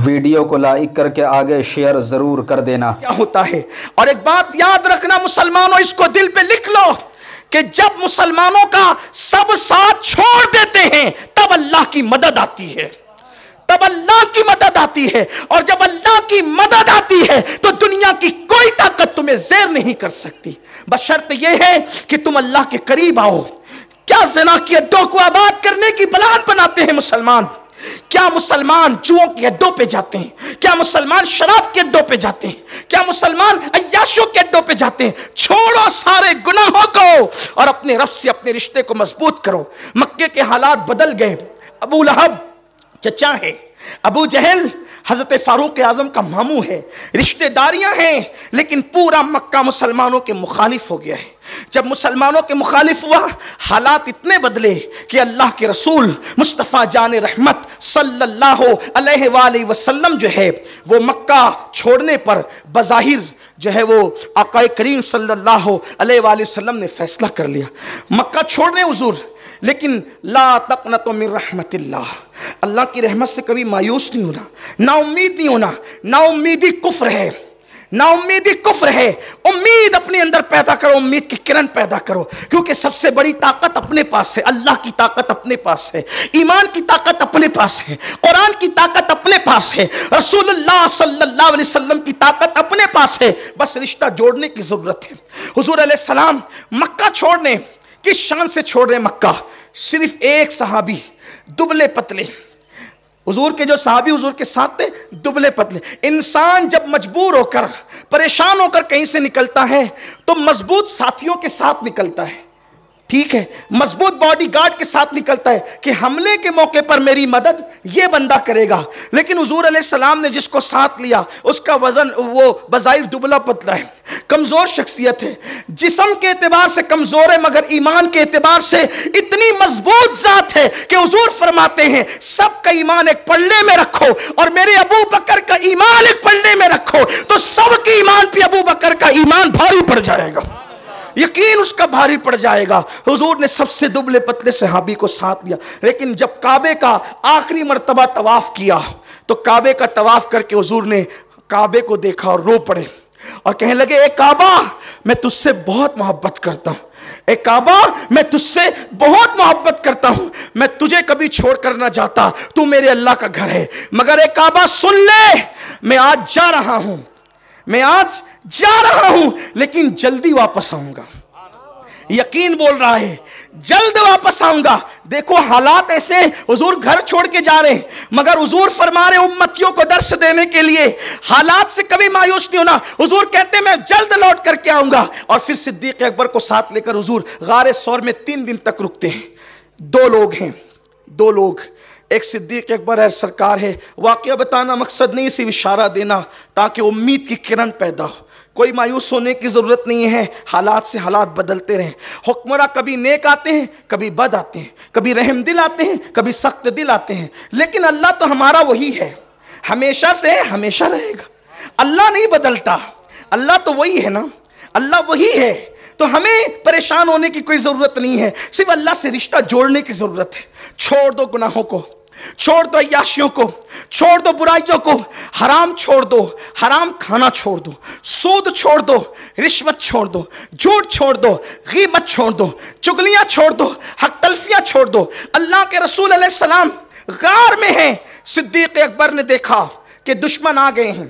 Video کو like کر کے آگے شیئر ضرور کر دینا۔ کیا ہوتا ہے؟ اور ایک بات یاد رکھنا مسلمانوں، اس کو دل پہ لکھ لو کہ جب مسلمانوں کا سب ساتھ چھوڑ دیتے ہیں تب اللہ کی مدد آتی ہے، تب اللہ کی مدد آتی ہے، اور جب اللہ کی مدد آتی ہے تو دنیا کی کوئی طاقت تمہیں زیر نہیں کر سکتی، بشرط یہ ہے کہ تم اللہ کے قریب آؤ۔ کیا زنا کی اڈوں کو آباد کرنے کی پلان بناتے ہیں مسلمان؟ کیا مسلمان جوؤں کے اڈوں پہ جاتے ہیں؟ کیا مسلمان شراب کے اڈوں پہ جاتے ہیں؟ کیا مسلمان عیاشوں کے اڈوں پہ جاتے ہیں؟ چھوڑو سارے گناہوں کو اور اپنے رب سے اپنے رشتے کو مضبوط کرو۔ مکے کے حالات بدل گئے، ابو لہب چچا ہے، ابو جہل حضرت فاروق اعظم کا ماموں ہے، رشتہ داریاں ہیں، لیکن پورا مکہ مسلمانوں کے مخالف ہو گیا ہے۔ جب مسلمانوں کے مخالف ہوا، حالات اتنے بدلے کہ اللہ کے رسول مصطفیٰ جان رحمت صلی اللہ علیہ وآلہ وسلم جو ہے وہ مکہ چھوڑنے پر بظاہر جو ہے وہ آقا کریم صلی اللہ علیہ وآلہ وسلم نے فیصلہ کر لیا، مکہ چھوڑنے حضور، لیکن لا تقنطوا من رحمت اللہ، اللہ کی رحمت سے کبھی مایوس نہیں ہونا، نا امید نہیں ہونا۔ نا امیدی کفر ہے، نا امیدی کفر ہے۔ امید اپنے اندر پیدا کرو، امید کی کرن پیدا کرو، کیونکہ سب سے بڑی طاقت اپنے پاس ہے، اللہ کی طاقت اپنے پاس ہے، ایمان کی طاقت اپنے پاس ہے، قرآن کی طاقت اپنے پاس ہے، رسول اللہ صلی اللہ علیہ وسلم کی طاقت اپنے پاس ہے، بس رشتہ جوڑنے کی ضرورت ہے۔ حضور علیہ السلام مکہ چھوڑنے، کس شان سے چھوڑ رہے مکہ؟ صرف ایک صحابی دبلے پتلے، حضور کے جو صحابی حضور کے ساتھ تھے دبلے پتلے۔ انسان جب مجبور ہو کر پریشان ہو کر کہیں سے نکلتا ہے تو مضبوط ساتھیوں کے ساتھ نکلتا ہے، ٹھیک ہے، مضبوط باڈی گارڈ کے ساتھ نکلتا ہے کہ حملے کے موقع پر میری مدد یہ بندہ کرے گا، لیکن حضور علیہ السلام نے جس کو ساتھ لیا اس کا وزن وہ بظاہر دبلا پتلا ہے، کمزور شخصیت ہے، جسم کے اعتبار سے کمزور ہے مگر ایمان کے اعتبار سے اتنی مضبوط ذات ہے کہ حضور فرماتے ہیں سب کا ایمان ایک پلڑے میں رکھو اور میرے ابو بکر کا ایمان ایک پلڑے میں رکھو تو سب کے ایمان پہ ابو بکر کا ایمان بھاری پڑ جائے گا، یقین اس کا بھاری پڑ جائے گا۔ حضور نے سب سے دبلے پتلے صحابی کو ساتھ لیا، لیکن جب کعبے کا آخری مرتبہ طواف کیا تو کعبے کا طواف کر کے حضور نے کعبے کو دیکھا اور رو پڑے اور کہنے لگے اے کعبہ میں تجھ سے بہت محبت کرتا ہوں، اے کعبہ میں تجھ سے بہت محبت کرتا ہوں، میں تجھے کبھی چھوڑ کر نہ جاتا، تو میرے اللہ کا گھر ہے، مگر اے کعبہ سن لے میں آج جا رہا ہوں، میں آج جا رہا ہوں لیکن جلدی واپس آؤں گا، یقین بول رہا ہے جلد واپس آؤں گا۔ دیکھو حالات ایسے، حضور گھر چھوڑ کے جا رہے ہیں مگر حضور فرما رہے امتیوں کو درس دینے کے لیے حالات سے کبھی مایوس نہیں ہونا۔ حضور کہتے ہیں میں جلد لوٹ کر کے آؤں گا، اور پھر صدیق اکبر کو ساتھ لے کر حضور غار ثور میں 3 دن تک رکتے ہیں۔ 2 لوگ ہیں، 2 لوگ، ایک صدیق اکبر ہے، سرکار ہے، واقعہ بتانا مقصد نہیں، صرف اشارہ دینا تاکہ امید کی کرن پیدا ہو۔ کوئی مایوس ہونے کی ضرورت نہیں ہے، حالات سے حالات بدلتے رہیں۔ حکمراں کبھی نیک آتے ہیں، کبھی بد آتے ہیں، کبھی رحم دل آتے ہیں، کبھی سخت دل آتے ہیں، لیکن اللہ تو ہمارا وہی ہے، ہمیشہ سے ہمیشہ رہے گا، اللہ نہیں بدلتا، اللہ تو وہی ہے نا، اللہ وہی ہے، تو ہمیں پریشان ہونے کی کوئی ضرورت نہیں ہے، صرف اللہ سے رشتہ جوڑنے کی ضرورت ہے۔ چھوڑ دو گناہوں کو، چھوڑ دو عیاشیوں کو، چھوڑ دو برائیوں کو، حرام چھوڑ دو، حرام کھانا چھوڑ دو، سود چھوڑ دو، رشوت چھوڑ دو، جھوٹ چھوڑ دو، غیبت چھوڑ دو، چغلیاں چھوڑ دو، حق تلفیاں چھوڑ دو۔ اللہ کے رسول علیہ السلام غار میں ہیں، صدیق اکبر نے دیکھا کہ دشمن آ گئے ہیں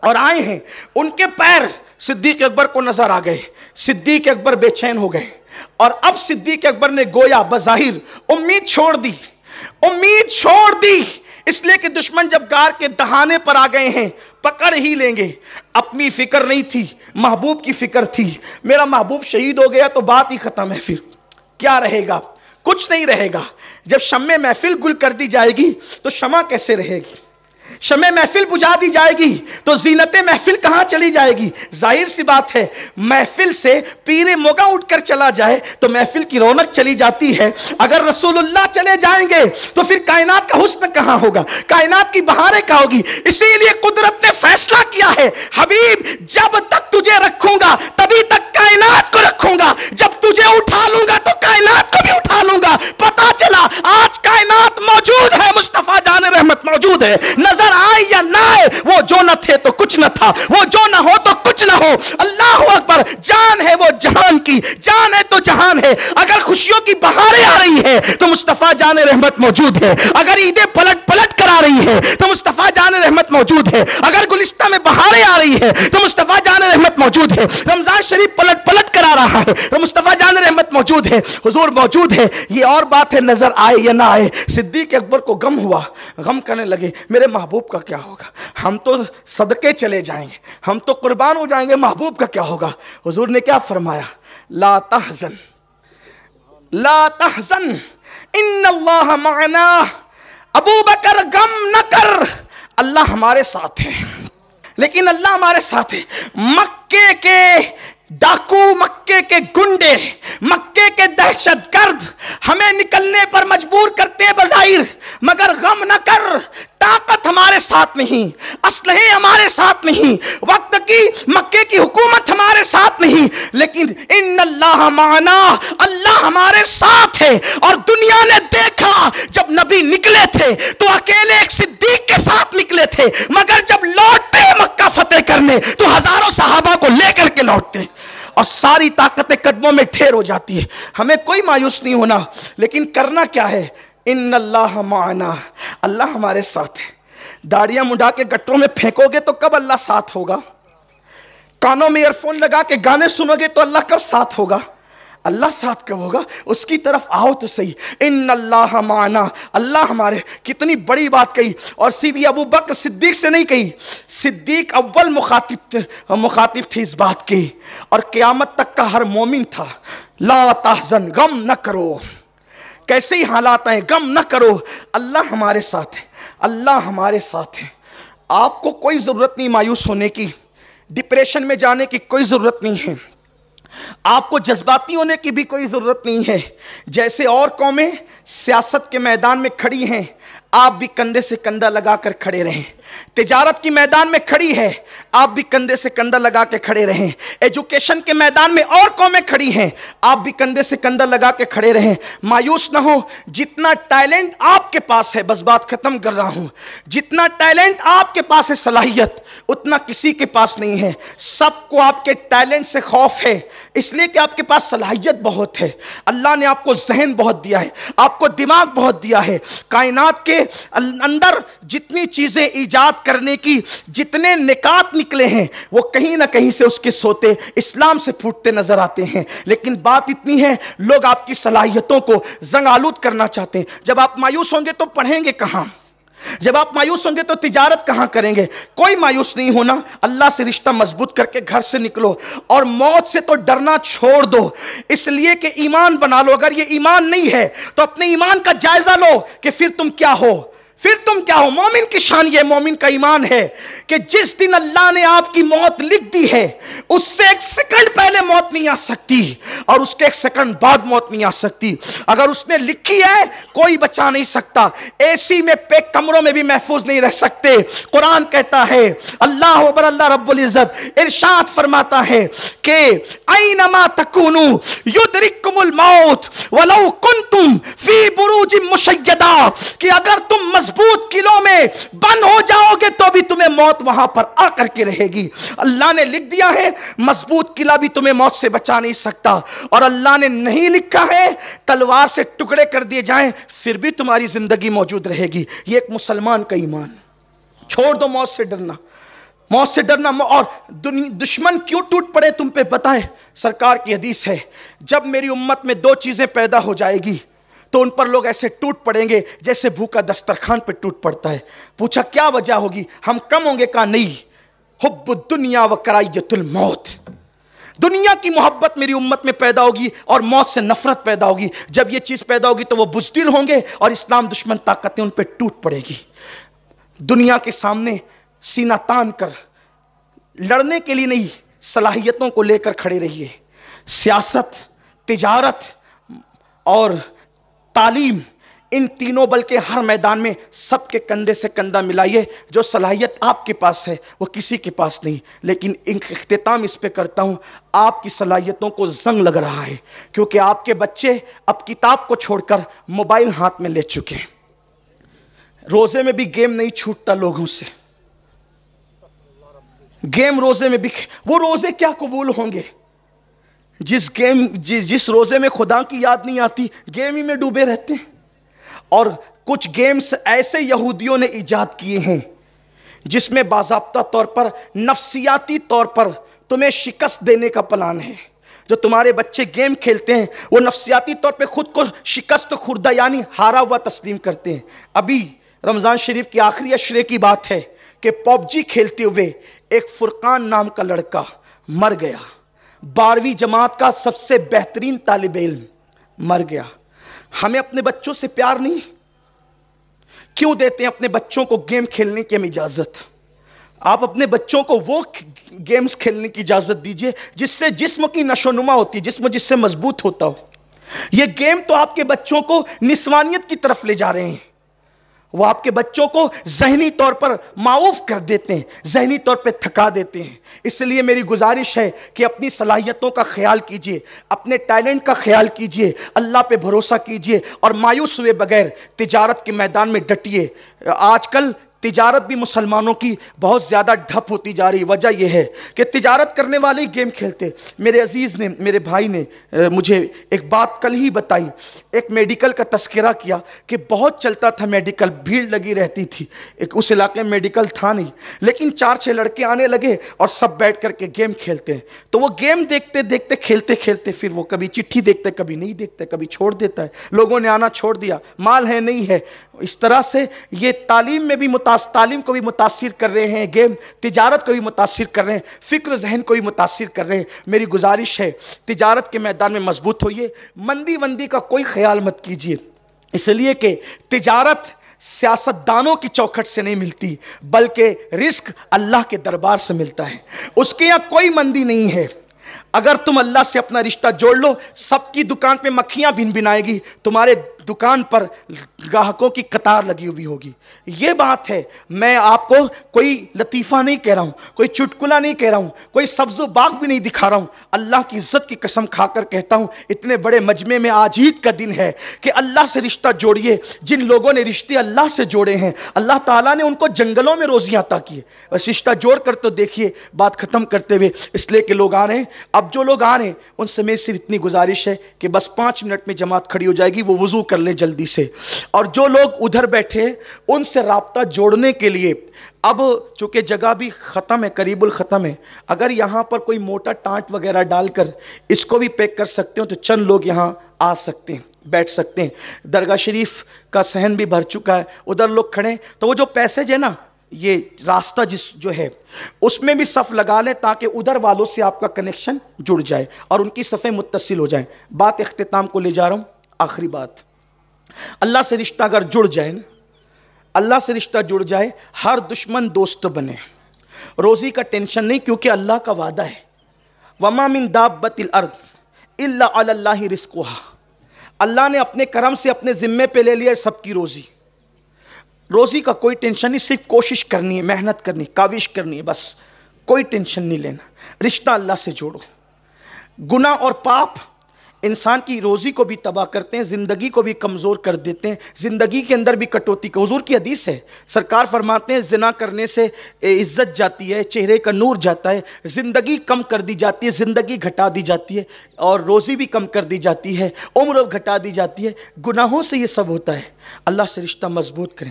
اور آئے ہیں، ان کے پیر صدیق اکبر کو نظر آ گئے، صدیق اکبر بے چین ہو گئے، اور اب صدیق اکبر نے گویا بظاہر امید چھوڑ دی، امید چھوڑ دی، اس لیے کہ دشمن جب غار کے دہانے پر آ گئے ہیں پکڑ ہی لیں گے۔ اپنی فکر نہیں تھی، محبوب کی فکر تھی، میرا محبوب شہید ہو گیا تو بات ہی ختم ہے، پھر کیا رہے گا؟ کچھ نہیں رہے گا۔ جب شمع محفل گل کر دی جائے گی تو شمع کیسے رہے گی؟ شمع محفل بجھا دی جائے گی تو زینت محفل کہاں چلی جائے گی؟ ظاہر سی بات ہے، محفل سے پیر موگا اٹھ کر چلا جائے تو محفل کی رونق چلی جاتی ہے، اگر رسول اللہ چلے جائیں گے تو پھر کائنات کا حسن کہاں ہوگا، کائنات کی بہاریں کہاں ہوگی؟ اسی لیے قدرت نے فیصلہ کیا ہے، حبیب جب تک تجھے رکھوں گا تبھی تک کائنات کو رکھوں گا، جب تجھے اٹھا لوں گا تو کائنات کو بھی اٹھا لوں گا۔ پتا چلا آج کائنات موجود ہے، مصطفیٰ جان رحمت موجود موجود ہے. نظر آئے یا نہ آئے, وہ جو نہ تھے تو کچھ نہ تھا, وہ جو نہ ہو تو کچھ نہ ہو. اللہ اکبر. جان ہے وہ جہان کی, جان ہے تو جہان ہے. اگر خوشیوں کی بہاریں آ رہی ہے تو مصطفیٰ جان رحمت موجود ہے. اگر عیدیں پلٹ پلٹ کر آ رہی ہے تو مصطفیٰ جان رحمت موجود ہے. اگر گلستہ میں بہاریں آ رہی ہے تو مصطفیٰ جان رحمت موجود ہے. رمضان شریف پلٹ پلٹ کر آ رہا ہے تو مصطفیٰ جان رحمت موجود ہے, حضور موجود ہے. یہ اور بات ہے نظر آئے یا نہ آئے. صدیق اکبر کو غم ہوا, غم کرنے لگے میرے محبوب کا کیا ہوگا, ہم تو صدقے چلے جائیں گے, ہم تو قربان ہو جائیں گے, محبوب کا کیا ہوگا. حضور نے کیا فرمایا, لا تحزن لا تحزن ان اللہ معنا. ابو بکر غم نہ کر, اللہ ہمارے ساتھ ہے. لیکن اللہ ہمارے ساتھ ہے. مکے کے ڈاکو, مکے کے گنڈے, مکے کے دہشت گرد ہمیں نکلنے پر مجبور کرتے ہیں بظاہر, مگر غم نہ کر, طاقت ہمارے ساتھ نہیں, اسلحے ہمارے ساتھ نہیں, وقت کی مکے کی حکومت ہمارے ساتھ نہیں, لیکن ان اللہ معنا, اللہ ہمارے ساتھ ہے. اور دنیا نے دیکھا جب نبی نکلے تھے تو اکیلے ایک صدیق کے ساتھ نکلے تھے, مگر جب لوٹتے مکہ فتح کرنے تو ہزاروں صحابہ کو لے کر کے لوٹتے اور ساری طاقتیں قدموں میں ڈھیر ہو جاتی ہے. ہمیں کوئی مایوس نہیں ہونا, لیکن کرنا کیا ہے, ان اللہ معنا, اللہ ہمارے ساتھ ہے. داڑیاں منڈا کے گٹروں میں پھینکو گے تو کب اللہ ساتھ ہوگا, کانوں میں ایئر فون لگا کے گانے سنو گے تو اللہ کب ساتھ ہوگا, اللہ ساتھ کب ہوگا, اس کی طرف آؤ تو صحیح. ان اللہ معنا, اللہ ہمارے. کتنی بڑی بات کہی, اور بھی ابو بکر صدیق سے نہیں کہی, صدیق اول مخاطب تھی اس بات کی, اور قیامت تک کا ہر مومن تھا. لا تحزن, غم نہ کرو, کیسے ہی حالات آئیں غم نہ کرو, اللہ ہمارے ساتھ ہے, اللہ ہمارے ساتھ ہے. آپ کو کوئی ضرورت نہیں مایوس ہونے کی, ڈپریشن میں جانے کی کوئی ضرورت نہیں ہے, آپ کو جذباتی ہونے کی بھی کوئی ضرورت نہیں ہے. جیسے اور قومیں سیاست کے میدان میں کھڑی ہیں, آپ بھی کندھے سے کندھا لگا کر کھڑے رہیں. تجارت کی میدان میں کھڑی ہے, آپ بھی کندھے سے کندھا لگا کے کھڑے رہیں. ایجوکیشن کے میدان میں اور قومیں کھڑی ہیں, آپ بھی کندھے سے کندھا لگا کے کھڑے رہیں. مایوس نہ ہو, جتنا ٹیلنٹ آپ کے پاس ہے, بس بات ختم کر رہا ہوں, جتنا ٹیلنٹ آپ کے پاس ہے صلاحیت, اتنا کسی کے پاس نہیں ہے. سب کو آپ کے ٹیلنٹ سے خوف ہے, اس لیے کہ آپ کے پاس صلاحیت بہت ہے. اللہ نے آپ کو ذہن بہت دیا ہے, آپ کو دماغ بہت دیا ہے. کائنات کے اندر جتنی چیزیں ایجاد کرنے کی, جتنے نکات نکلے ہیں, وہ کہیں نہ کہیں سے اس کے سوتے اسلام سے پھوٹتے نظر آتے ہیں. لیکن بات اتنی ہے, لوگ آپ کی صلاحیتوں کو زنگ آلود کرنا چاہتے ہیں. جب آپ مایوس ہوں گے تو پڑھیں گے کہاں, جب آپ مایوس ہوں گے تو تجارت کہاں کریں گے. کوئی مایوس نہیں ہونا, اللہ سے رشتہ مضبوط کر کے گھر سے نکلو, اور موت سے تو ڈرنا چھوڑ دو, اس لیے کہ ایمان بنا لو. اگر یہ ایمان نہیں ہے تو اپنے ایمان کا جائزہ لو کہ پھر تم کیا ہو, پھر تم کیا ہو. مومن کی شان یہ مومن کا ایمان ہے کہ جس دن اللہ نے آپ کی موت لکھ دی ہے, اس سے ایک سیکنڈ پہلے موت نہیں آ سکتی, اور اس کے ایک سیکنڈ بعد موت نہیں آ سکتی. اگر اس نے لکھی ہے کوئی بچا نہیں سکتا. اے سی میں پیک کمروں میں بھی محفوظ نہیں رہ سکتے. قرآن کہتا ہے, اللہ اکبر, اللہ رب العزت ارشاد فرماتا ہے کہ اینما تکونوا یدرککم الموت ولو کنتم فی بروج مشیدہ, کہ اگر تم مضبوط قلعوں میں بند ہو جاؤ گے تو بھی تمہیں موت وہاں پر آ کر کے رہے گی. اللہ نے لکھ دیا ہے مضبوط قلعہ بھی تمہیں موت سے بچا نہیں سکتا, اور اللہ نے نہیں لکھا ہے تلوار سے ٹکڑے کر دیے جائیں پھر بھی تمہاری زندگی موجود رہے گی. یہ ایک مسلمان کا ایمان. چھوڑ دو موت سے ڈرنا, موت سے ڈرنا. اور دشمن کیوں ٹوٹ پڑے تم پہ پتہ ہے, سرکار کی حدیث ہے, جب میری امت میں دو چیزیں پیدا ہو جائے گی تو ان پر لوگ ایسے ٹوٹ پڑیں گے جیسے بھوکا دسترخوان پہ ٹوٹ پڑتا ہے. پوچھا کیا وجہ ہوگی, ہم کم ہوں گے, کہا نہیں, حب الدنیا و کراہیت الموت, دنیا کی محبت میری امت میں پیدا ہوگی اور موت سے نفرت پیدا ہوگی. جب یہ چیز پیدا ہوگی تو وہ بزدل ہوں گے اور اسلام دشمن طاقتیں ان پہ ٹوٹ پڑے گی. دنیا کے سامنے سینہ تان کر لڑنے کے لیے نہیں, صلاحیتوں کو لے کر کھڑے رہیے. سیاست, تجارت اور تعلیم, ان تینوں بلکہ ہر میدان میں سب کے کندھے سے کندھا ملائیے. جو صلاحیت آپ کے پاس ہے وہ کسی کے پاس نہیں. لیکن اختتام اس پہ کرتا ہوں, آپ کی صلاحیتوں کو زنگ لگ رہا ہے کیونکہ آپ کے بچے اب کتاب کو چھوڑ کر موبائل ہاتھ میں لے چکے ہیں. روزے میں بھی گیم نہیں چھوٹتا لوگوں سے، گیم روزے میں بھی، وہ روزے کیا قبول ہوں گے جس روزے میں خدا کی یاد نہیں آتی، گیم ہی میں ڈوبے رہتے ہیں۔ اور کچھ گیمز ایسے یہودیوں نے ایجاد کیے ہیں جس میں باضابطہ طور پر نفسیاتی طور پر تمہیں شکست دینے کا پلان ہے۔ جو تمہارے بچے گیم کھیلتے ہیں وہ نفسیاتی طور پہ خود کو شکست خوردہ یعنی ہارا ہوا تسلیم کرتے ہیں۔ ابھی رمضان شریف کی آخری عشرے کی بات ہے کہ پب جی کھیلتے ہوئے ایک فرقان نام کا لڑکا مر گیا، 12ویں جماعت کا سب سے بہترین طالب علم مر گیا۔ ہمیں اپنے بچوں سے پیار نہیں، کیوں دیتے ہیں اپنے بچوں کو گیم کھیلنے کی ہم اجازت؟ آپ اپنے بچوں کو وہ گیمز کھیلنے کی اجازت دیجئے جس سے جسم کی نشو و نما ہوتی ہے، جسم جس سے مضبوط ہوتا ہو۔ یہ گیم تو آپ کے بچوں کو نسوانیت کی طرف لے جا رہے ہیں، وہ آپ کے بچوں کو ذہنی طور پر معاوف کر دیتے ہیں، ذہنی طور پہ تھکا دیتے ہیں۔ اس لیے میری گزارش ہے کہ اپنی صلاحیتوں کا خیال کیجئے، اپنے ٹیلنٹ کا خیال کیجئے، اللہ پہ بھروسہ کیجئے اور مایوس ہوئے بغیر تجارت کے میدان میں ڈٹیے۔ آج کل تجارت بھی مسلمانوں کی بہت زیادہ ڈھپ ہوتی جا رہی، وجہ یہ ہے کہ تجارت کرنے والے گیم کھیلتے۔ میرے عزیز نے، میرے بھائی نے مجھے ایک بات کل ہی بتائی، ایک میڈیکل کا تذکرہ کیا کہ بہت چلتا تھا میڈیکل، بھیڑ لگی رہتی تھی، اس علاقے میں میڈیکل تھا نہیں، لیکن 4-6 لڑکے آنے لگے اور سب بیٹھ کر کے گیم کھیلتے ہیں۔ تو وہ گیم دیکھتے دیکھتے کھیلتے کھیلتے پھر وہ کبھی چٹھی دیکھتے، کبھی نہیں دیکھتے، کبھی چھوڑ دیتا ہے، لوگوں نے آنا چھوڑ دیا، مال ہے نہیں ہے۔ اس طرح سے یہ تعلیم میں بھی تعلیم کو بھی متاثر کر رہے ہیں، گیم تجارت کو بھی متاثر کر رہے ہیں، فکر ذہن کو بھی متاثر کر رہے ہیں۔ میری گزارش ہے تجارت کے میدان میں مضبوط ہوئیے، مندی کا کوئی خیال مت کیجیے، اس لیے کہ تجارت سیاستدانوں کی چوکھٹ سے نہیں ملتی بلکہ رزق اللہ کے دربار سے ملتا ہے، اس کے یہاں کوئی مندی نہیں ہے۔ اگر تم اللہ سے اپنا رشتہ جوڑ لو، سب کی دکان پہ مکھیاں بن بنائے گی، تمہارے دکان پر گاہکوں کی قطار لگی ہوئی ہوگی۔ یہ بات ہے، میں آپ کو کوئی لطیفہ نہیں کہہ رہا ہوں، کوئی چٹکلا نہیں کہہ رہا ہوں، کوئی سبز و باغ بھی نہیں دکھا رہا ہوں، اللہ کی عزت کی قسم کھا کر کہتا ہوں، اتنے بڑے مجمع میں آج عید کا دن ہے کہ اللہ سے رشتہ جوڑیے۔ جن لوگوں نے رشتے اللہ سے جوڑے ہیں اللہ تعالیٰ نے ان کو جنگلوں میں روزیاں عطا کی ہے۔ بس رشتہ جوڑ کر تو دیکھیے، بات ختم کرتے ہوئے اس لیے کہ لوگ آ رہے ہیں، اب جو لوگ آ رہے ہیں ان سے میری صرف اتنی گزارش ہے کہ بس 5 منٹ میں جماعت کھڑی ہو جائے گی، وہ وضو کر لیں جلدی سے، اور جو لوگ ادھر بیٹھے ان سے رابطہ جوڑنے کے لیے اب چونکہ جگہ بھی ختم ہے، قریب الختم ہے، اگر یہاں پر کوئی موٹا ٹانٹ وغیرہ ڈال کر اس کو بھی پیک کر سکتے ہو تو چند لوگ یہاں آ سکتے ہیں، بیٹھ سکتے ہیں۔ درگاہ شریف کا صحن بھی بھر چکا ہے، ادھر لوگ کھڑے ہیں، تو وہ جو پیسیج ہے نا، یہ راستہ جو ہے اس میں بھی صف لگا لیں تاکہ ادھر والوں سے آپ کا کنیکشن جڑ جائے اور ان کی صفیں متصل ہو جائیں۔ بات اختتام کو لے جا رہا ہوں، آخری بات، اللہ سے رشتہ اگر جڑ جائے نا، اللہ سے رشتہ جڑ جائے، ہر دشمن دوست بنے، روزی کا ٹینشن نہیں، کیونکہ اللہ کا وعدہ ہے وَمَا مِن دَابَّةِ الْأَرْضِ إِلَّا عَلَى اللَّهِ رِزْقُهَا، اللہ نے اپنے کرم سے اپنے ذمے پہ لے لیا سب کی روزی، روزی کا کوئی ٹینشن نہیں، صرف کوشش کرنی ہے، محنت کرنی، کاوش کرنی ہے، بس کوئی ٹینشن نہیں لینا، رشتہ اللہ سے جوڑو۔ گناہ اور پاپ انسان کی روزی کو بھی تباہ کرتے ہیں، زندگی کو بھی کمزور کر دیتے ہیں، زندگی کے اندر بھی کٹوتی کا، حضور کی حدیث ہے، سرکار فرماتے ہیں زنا کرنے سے عزت جاتی ہے، چہرے کا نور جاتا ہے، زندگی کم کر دی جاتی ہے، زندگی گھٹا دی جاتی ہے، اور روزی بھی کم کر دی جاتی ہے، عمر گھٹا دی جاتی ہے، گناہوں سے یہ سب ہوتا ہے۔ اللہ سے رشتہ مضبوط کریں۔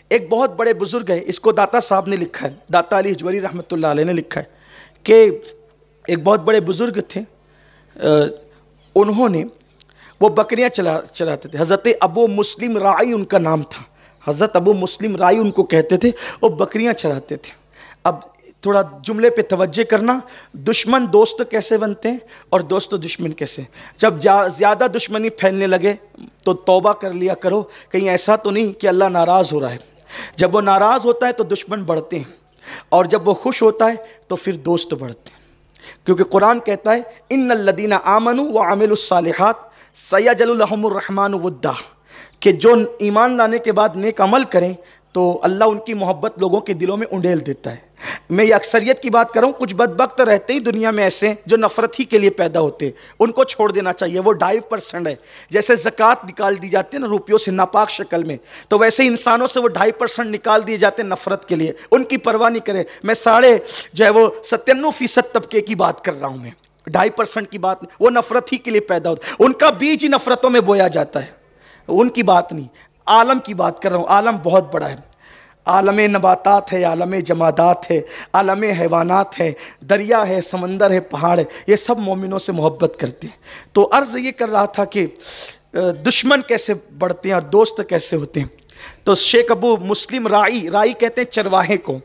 ایک بہت بڑے بزرگ ہیں، اس کو داتا صاحب نے لکھا ہے، داتا علی اجوری رحمۃ اللہ علیہ نے لکھا ہے کہ ایک بہت بڑے بزرگ تھے، انہوں نے وہ بکریاں چلاتے تھے، حضرت ابو مسلم رائی ان کا نام تھا، حضرت ابو مسلم رائی ان کو کہتے تھے، وہ بکریاں چراتے تھے۔ اب تھوڑا جملے پہ توجہ کرنا، دشمن دوست کیسے بنتے ہیں اور دوست دشمن کیسے؟ جب زیادہ دشمنی پھیلنے لگے تو توبہ کر لیا کرو، کہیں ایسا تو نہیں کہ اللہ ناراض ہو رہا ہے۔ جب وہ ناراض ہوتا ہے تو دشمن بڑھتے ہیں، اور جب وہ خوش ہوتا ہے تو پھر دوست بڑھتے ہیں، کیونکہ قرآن کہتا ہے ان الذین آمنوا وعملوا الصالحات سیجعل لهم الرحمن ودا، کہ جو ایمان لانے کے بعد نیک عمل کریں تو اللہ ان کی محبت لوگوں کے دلوں میں انڈیل دیتا ہے۔ میں یہ اکثریت کی بات کر رہا ہوں، کچھ بدبخت رہتے ہی دنیا میں ایسے جو نفرت ہی کے لیے پیدا ہوتے، ان کو چھوڑ دینا چاہیے. وہ 2.5% ہے. جیسے زکوٰۃ نکال دی جاتی ہے نا روپیوں سے ناپاک شکل میں، تو ویسے ہی انسانوں سے وہ 2.5% نکال دیے جاتے ہیں نفرت کے لیے. ان کی پرواہ نہیں کریں. میں 97% طبقے کی بات کر رہا ہوں. میں 2.5% کی بات نہیں. وہ نفرت ہی کے لیے پیدا ہوتا ہے، ان کا بیج ہی نفرتوں میں بویا جاتا ہے. ان کی بات نہیں، عالم کی بات کر رہا ہوں. عالم بہت بڑا ہے. عالم نباتات ہے، عالم جمادات ہے، عالم حیوانات ہے، دریا ہے، سمندر ہے، پہاڑ ہے. یہ سب مومنوں سے محبت کرتے ہیں. تو عرض یہ کر رہا تھا کہ دشمن کیسے بڑھتے ہیں اور دوست کیسے ہوتے ہیں. تو شیخ ابو مسلم رائی کہتے ہیں چرواہے کو.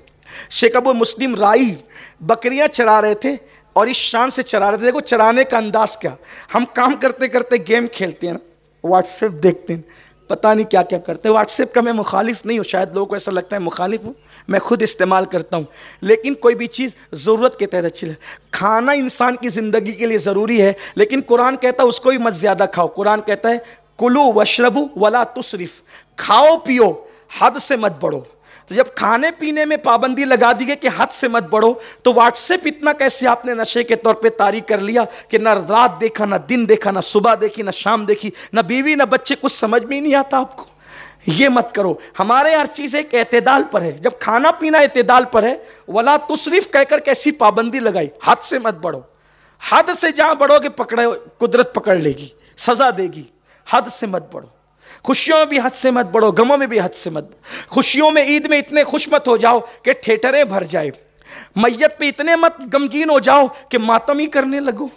شیخ ابو مسلم رائی بکریاں چرا رہے تھے اور اس شان سے چرا رہے تھے. دیکھو چرانے کا انداز کیا. ہم کام کرتے کرتے گیم کھیلتے ہیں نا، واٹس ایپ دیکھتے ہیں، پتہ نہیں کیا کیا کرتے ہیں. واٹس ایپ کا میں مخالف نہیں ہوں، شاید لوگوں کو ایسا لگتا ہے مخالف ہوں، میں خود استعمال کرتا ہوں. لیکن کوئی بھی چیز ضرورت کے تحت اچھی ہے. کھانا انسان کی زندگی کے لیے ضروری ہے، لیکن قرآن کہتا ہے اس کو بھی مت زیادہ کھاؤ. قرآن کہتا ہے کلو وشربو ولا تسرف، کھاؤ پیو حد سے مت بڑھو. تو جب کھانے پینے میں پابندی لگا دی گئی کہ حد سے مت بڑھو، تو واٹس ایپ اتنا کیسے آپ نے نشے کے طور پہ طاری کر لیا کہ نہ رات دیکھا، نہ دن دیکھا، نہ صبح دیکھی، نہ شام دیکھی، نہ بیوی نہ بچے، کچھ سمجھ میں ہی نہیں آتا آپ کو. یہ مت کرو. ہمارے ہر چیز ایک اعتدال پر ہے. جب کھانا پینا اعتدال پر ہے، ولا تسرف کہہ کر کیسی پابندی لگائی، حد سے مت بڑھو. حد سے جہاں بڑھو گے پکڑے قدرت پکڑ لے گی، سزا دے گی. حد سے مت بڑھو. خوشیوں میں بھی حد سے مت بڑھو، غموں میں بھی حد سے مت. خوشیوں میں عید میں اتنے خوش مت ہو جاؤ کہ ٹھیٹریں بھر جائے. میت پہ اتنے مت غمگین ہو جاؤ کہ ماتم ہی کرنے لگو.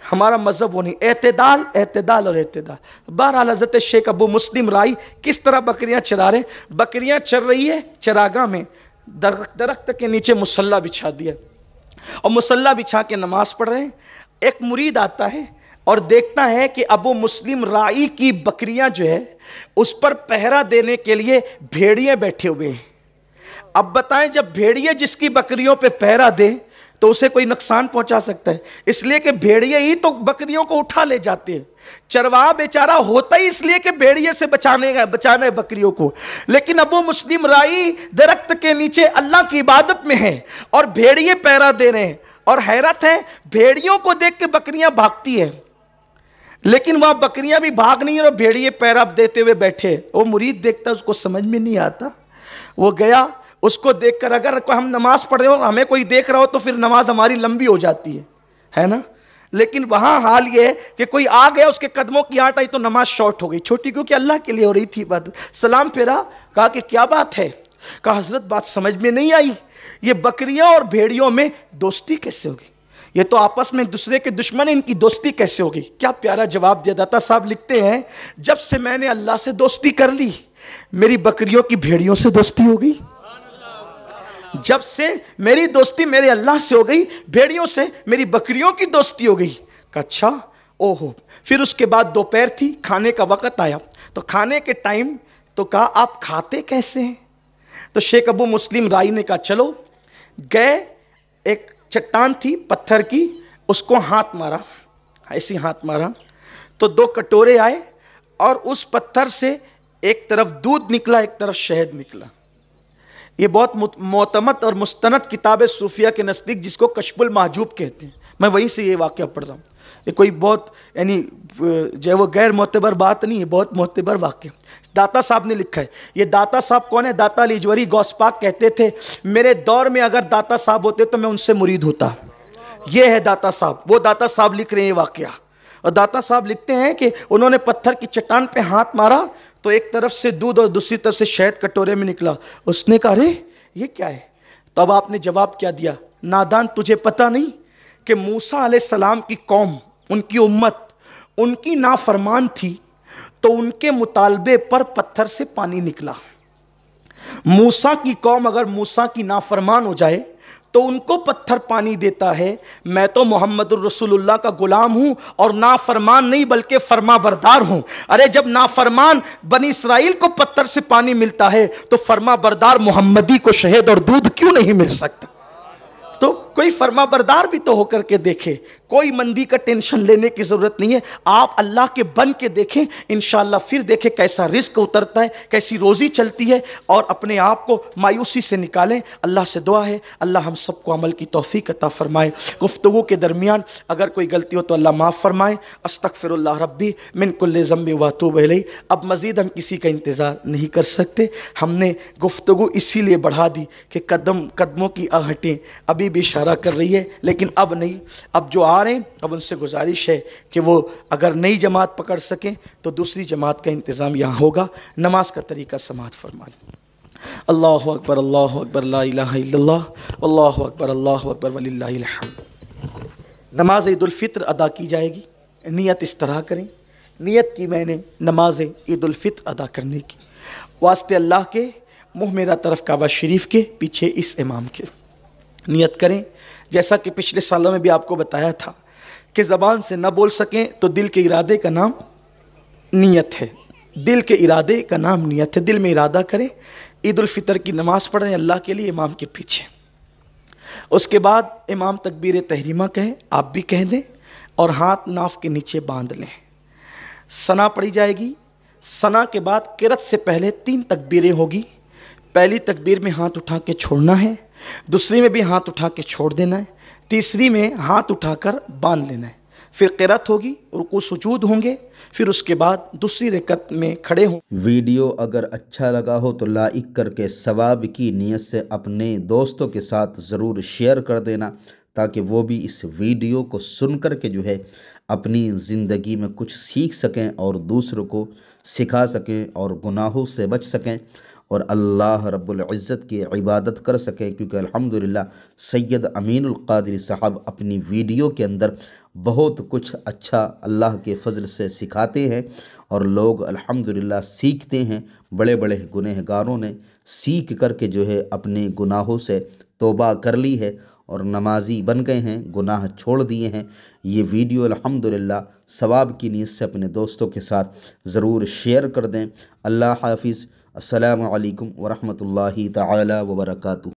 ہمارا مذہب وہ نہیں. اعتدال، اعتدال اور اعتدال. بہرحال حضرت شیخ ابو مسلم رائی کس طرح بکریاں چرا رہے. بکریاں چر رہی ہے چراگاہ میں، درخت کے نیچے مصلی بچھا دیا اور مصلی بچھا کے نماز پڑھ رہے ہیں. ایک مرید آتا ہے اور دیکھتا ہے کہ ابو مسلم رائی کی بکریاں جو ہے اس پر پہرا دینے کے لیے بھیڑیے بیٹھے ہوئے ہیں. اب بتائیں جب بھیڑیے جس کی بکریوں پہ پہرا دے تو اسے کوئی نقصان پہنچا سکتا ہے؟ اس لیے کہ بھیڑیے ہی تو بکریوں کو اٹھا لے جاتے ہیں. چرواہا بیچارہ ہوتا ہی اس لیے کہ بھیڑیے سے بچانے بکریوں کو. لیکن ابو مسلم رائی درخت کے نیچے اللہ کی عبادت میں ہیں اور بھیڑیے پہرا دے رہے ہیں. اور حیرت ہے، بھیڑیوں کو دیکھ کے بکریاں بھاگتی ہیں، لیکن وہاں بکریاں بھی بھاگ نہیں اور بھیڑیے پہرا دیتے ہوئے بیٹھے. وہ مرید دیکھتا ہے، اس کو سمجھ میں نہیں آتا. وہ گیا، اس کو دیکھ کر اگر ہم نماز پڑھ رہے ہو، ہمیں کوئی دیکھ رہا ہو تو پھر نماز ہماری لمبی ہو جاتی ہے نا. لیکن وہاں حال یہ ہے کہ کوئی آ گیا، اس کے قدموں کی آٹ آئی تو نماز شارٹ ہو گئی. چھوٹی کیونکہ اللہ کے لیے ہو رہی تھی بات. سلام پھیرا، کہا کہ کیا بات ہے؟ کہا حضرت بات سمجھ میں نہیں آئی، یہ بکریوں اور بھیڑیوں میں دوستی کیسے ہوگی؟ یہ تو آپس میں ایک دوسرے کے دشمن ہیں، ان کی دوستی کیسے ہوگی؟ کیا پیارا جواب دیا. داتا صاحب لکھتے ہیں جب سے میں نے اللہ سے دوستی کر لی، میری بکریوں کی بھیڑیوں سے دوستی ہو گئی. جب سے میری دوستی میرے اللہ سے ہو گئی، بھیڑیوں سے میری بکریوں کی دوستی ہو گئی. کہا اچھا، اوہو. پھر اس کے بعد دوپہر تھی، کھانے کا وقت آیا. تو کھانے کے ٹائم تو کہا آپ کھاتے کیسے ہیں؟ تو شیخ ابو مسلم رائی نے کہا چلو. گئے، ایک چٹان تھی پتھر کی، اس کو ہاتھ مارا، ایسی ہاتھ مارا تو 2 کٹورے آئے اور اس پتھر سے ایک طرف دودھ نکلا، ایک طرف شہد نکلا. یہ بہت معتمد اور مستند کتاب صوفیہ کے نزدیک جس کو کشف المحجوب کہتے ہیں، میں وہیں سے یہ واقعہ پڑھ رہا ہوں. یہ کوئی بہت یعنی جو ہے وہ غیر معتبر بات نہیں ہے، بہت معتبر واقعہ. داتا صاحب نے لکھا ہے. یہ داتا صاحب کون ہے؟ داتا لیجوری غوث پاک کہتے تھے میرے دور میں اگر داتا صاحب ہوتے تو میں ان سے مرید ہوتا. یہ ہے داتا صاحب. وہ داتا صاحب لکھ رہے ہیں یہ واقعہ. اور داتا صاحب لکھتے ہیں کہ انہوں نے پتھر کی چٹان پہ ہاتھ مارا تو ایک طرف سے دودھ اور دوسری طرف سے شہد کٹورے میں نکلا. اس نے کہا ارے یہ کیا ہے؟ تو اب آپ نے جواب کیا دیا؟ نادان تجھے پتہ نہیں کہ موسیٰ علیہ السلام کی قوم، ان کی امت، ان کی نافرمان تھی تو ان کے مطالبے پر پتھر سے پانی نکلا. موسیٰ کی قوم اگر موسیٰ کی نافرمان ہو جائے تو ان کو پتھر پانی دیتا ہے. میں تو محمد الرسول اللہ کا غلام ہوں اور نافرمان نہیں بلکہ فرما بردار ہوں. ارے جب نافرمان بنی اسرائیل کو پتھر سے پانی ملتا ہے تو فرما بردار محمدی کو شہد اور دودھ کیوں نہیں مل سکتا؟ تو کوئی فرما بردار بھی تو ہو کر کے دیکھے. کوئی مندی کا ٹینشن لینے کی ضرورت نہیں ہے. آپ اللہ کے بن کے دیکھیں, انشاءاللہ پھر دیکھیں کیسا رزق اترتا ہے, کیسی روزی چلتی ہے, اور اپنے آپ کو مایوسی سے نکالیں. اللہ سے دعا ہے اللہ ہم سب کو عمل کی توفیق عطا فرمائے. گفتگو کے درمیان اگر کوئی غلطی ہو تو اللہ معاف فرمائے. استغفر اللہ ربی من کل ذنب واتوب الیہ. اب مزید ہم کسی کا انتظار نہیں کر سکتے. ہم نے گفتگو اسی لیے بڑھا دی کہ قدموں کی آہٹیں ابھی بھی اشارہ کر رہی ہے, لیکن اب نہیں. اب جو آ رہے ہیں اب ان سے گزارش ہے کہ وہ اگر نئی جماعت پکڑ سکیں تو دوسری جماعت کا انتظام یہاں ہوگا. نماز کا طریقہ سماعت فرمائیں. اللہ اکبر لا الہ الا اللہ, اللہ اکبر وللہ الحمد. نماز عید الفطر ادا کی جائے گی. نیت اس طرح کریں, نیت کی میں نے نماز عید الفطر ادا کرنے کی, واسطے اللہ کے, منہ میرا طرف کعبہ شریف کے, پیچھے اس امام کے. نیت کریں جیسا کہ پچھلے سالوں میں بھی آپ کو بتایا تھا کہ زبان سے نہ بول سکیں تو دل کے ارادے کا نام نیت ہے. دل کے ارادے کا نام نیت ہے. دل میں ارادہ کریں, عید الفطر کی نماز پڑھ رہے ہیں اللہ کے لیے, امام کے پیچھے. اس کے بعد امام تکبیر تحریمہ کہیں, آپ بھی کہہ دیں, اور ہاتھ ناف کے نیچے باندھ لیں. ثنا پڑھی جائے گی. ثنا کے بعد قرات سے پہلے 3 تکبیریں ہوگی. پہلی تکبیر میں ہاتھ اٹھا کے چھوڑنا ہے, دوسری میں بھی ہاتھ اٹھا کے چھوڑ دینا ہے, تیسری میں ہاتھ اٹھا کر باندھ لینا ہے. پھر قرات ہوگی, رکوع سجود ہوں گے, پھر اس کے بعد دوسری رکعت میں کھڑے ہوں. ویڈیو اگر اچھا لگا ہو تو لائک کر کے ثواب کی نیت سے اپنے دوستوں کے ساتھ ضرور شیئر کر دینا, تاکہ وہ بھی اس ویڈیو کو سن کر کے جو ہے اپنی زندگی میں کچھ سیکھ سکیں اور دوسروں کو سکھا سکیں اور گناہوں سے بچ سکیں اور اللہ رب العزت کی عبادت کر سکیں. کیونکہ الحمدللہ سید امین القادری صاحب اپنی ویڈیو کے اندر بہت کچھ اچھا اللہ کے فضل سے سکھاتے ہیں اور لوگ الحمدللہ سیکھتے ہیں. بڑے بڑے گنہگاروں نے سیکھ کر کے جو ہے اپنے گناہوں سے توبہ کر لی ہے اور نمازی بن گئے ہیں, گناہ چھوڑ دیے ہیں. یہ ویڈیو الحمدللہ ثواب کی نیت سے اپنے دوستوں کے ساتھ ضرور شیئر کر دیں. اللہ حافظ. السلام علیکم ورحمۃ اللہ تعالی وبرکاتہ.